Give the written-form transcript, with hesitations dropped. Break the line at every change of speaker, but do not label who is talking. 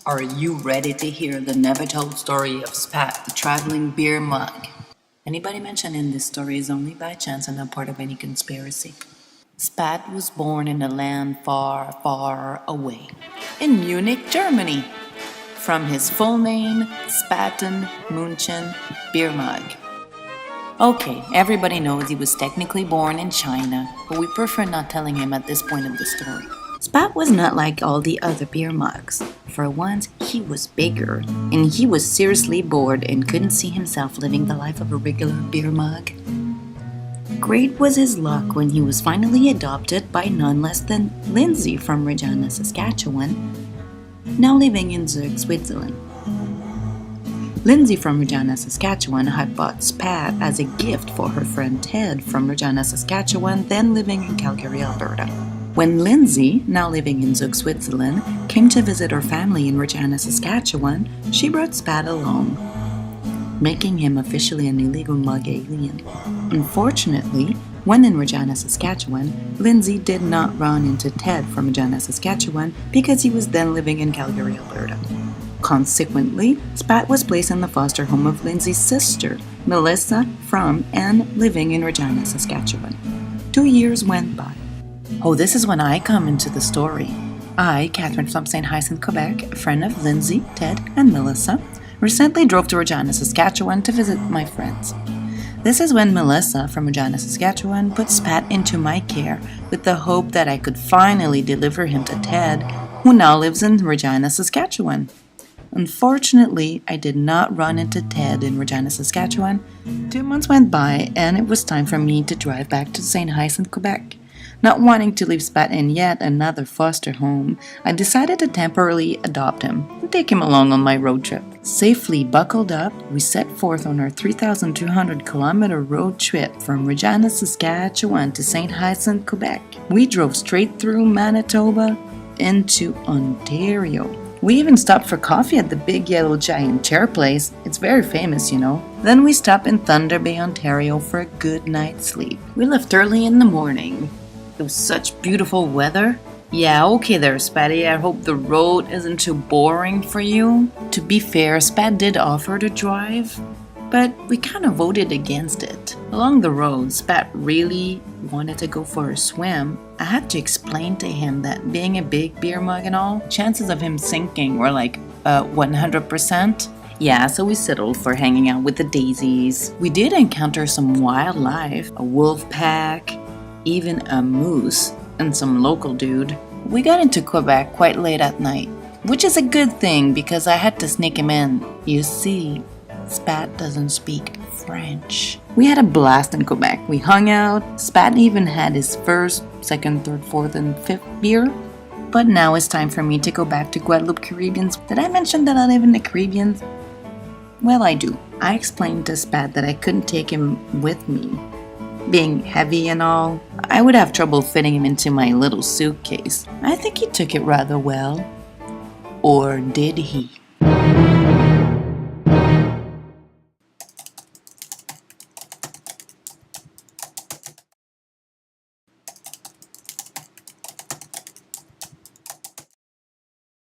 Are you ready to hear the never-told story of Spat, the traveling beer mug? Anybody mentioned in this story is only by chance and not part of any conspiracy. Spat was born in a land far, far away, in Munich, Germany. From his full name, Spaten München Beer Mug. Okay, everybody knows he was technically born in China, but we prefer not telling him at this point of the story. Spat was not like all the other beer mugs. For once, he was bigger, and he was seriously bored and couldn't see himself living the life of a regular beer mug. Great was his luck when he was finally adopted by none less than Lindsay from Regina, Saskatchewan, now living in Zug, Switzerland. Lindsay from Regina, Saskatchewan had bought Spat as a gift for her friend Ted from Regina, Saskatchewan, then living in Calgary, Alberta. When Lindsay, now living in Zug, Switzerland, came to visit her family in Regina, Saskatchewan, she brought Spat along, making him officially an illegal mug alien. Unfortunately, when in Regina, Saskatchewan, Lindsay did not run into Ted from Regina, Saskatchewan because he was then living in Calgary, Alberta. Consequently, Spat was placed in the foster home of Lindsay's sister, Melissa, from and living in Regina, Saskatchewan. 2 years went by. Oh, this is when I come into the story. I, Catherine from St. Hyacinthe, Quebec, a friend of Lindsay, Ted, and Melissa, recently drove to Regina, Saskatchewan to visit my friends. This is when Melissa from Regina, Saskatchewan put Spat into my care with the hope that I could finally deliver him to Ted, who now lives in Regina, Saskatchewan. Unfortunately, I did not run into Ted in Regina, Saskatchewan. 2 months went by and it was time for me to drive back to St. Hyacinthe, Quebec. Not wanting to leave Spat in yet another foster home, I decided to temporarily adopt him and take him along on my road trip. Safely buckled up, we set forth on our 3,200-kilometer road trip from Regina, Saskatchewan to St. Hyacinthe, Quebec. We drove straight through Manitoba into Ontario. We even stopped for coffee at the Big Yellow Giant Chair place. It's very famous, you know. Then we stopped in Thunder Bay, Ontario for a good night's sleep. We left early in the morning. It was such beautiful weather. Yeah, okay there, Spatty. I hope the road isn't too boring for you. To be fair, Spat did offer to drive, but we kind of voted against it. Along the road, Spat really wanted to go for a swim. I had to explain to him that being a big beer mug and all, chances of him sinking were like 100%. Yeah, so we settled for hanging out with the daisies. We did encounter some wildlife, a wolf pack, even a moose, and some local dude. We got into Quebec quite late at night, which is a good thing because I had to sneak him in. You see, Spat doesn't speak French. We had a blast in Quebec. We hung out. Spat even had his first, second, third, fourth, and fifth beer. But now it's time for me to go back to Guadeloupe, Caribbeans. Did I mention that I live in the Caribbean? Well, I do. I explained to Spat that I couldn't take him with me. Being heavy and all, I would have trouble fitting him into my little suitcase. I think he took it rather well. Or did he?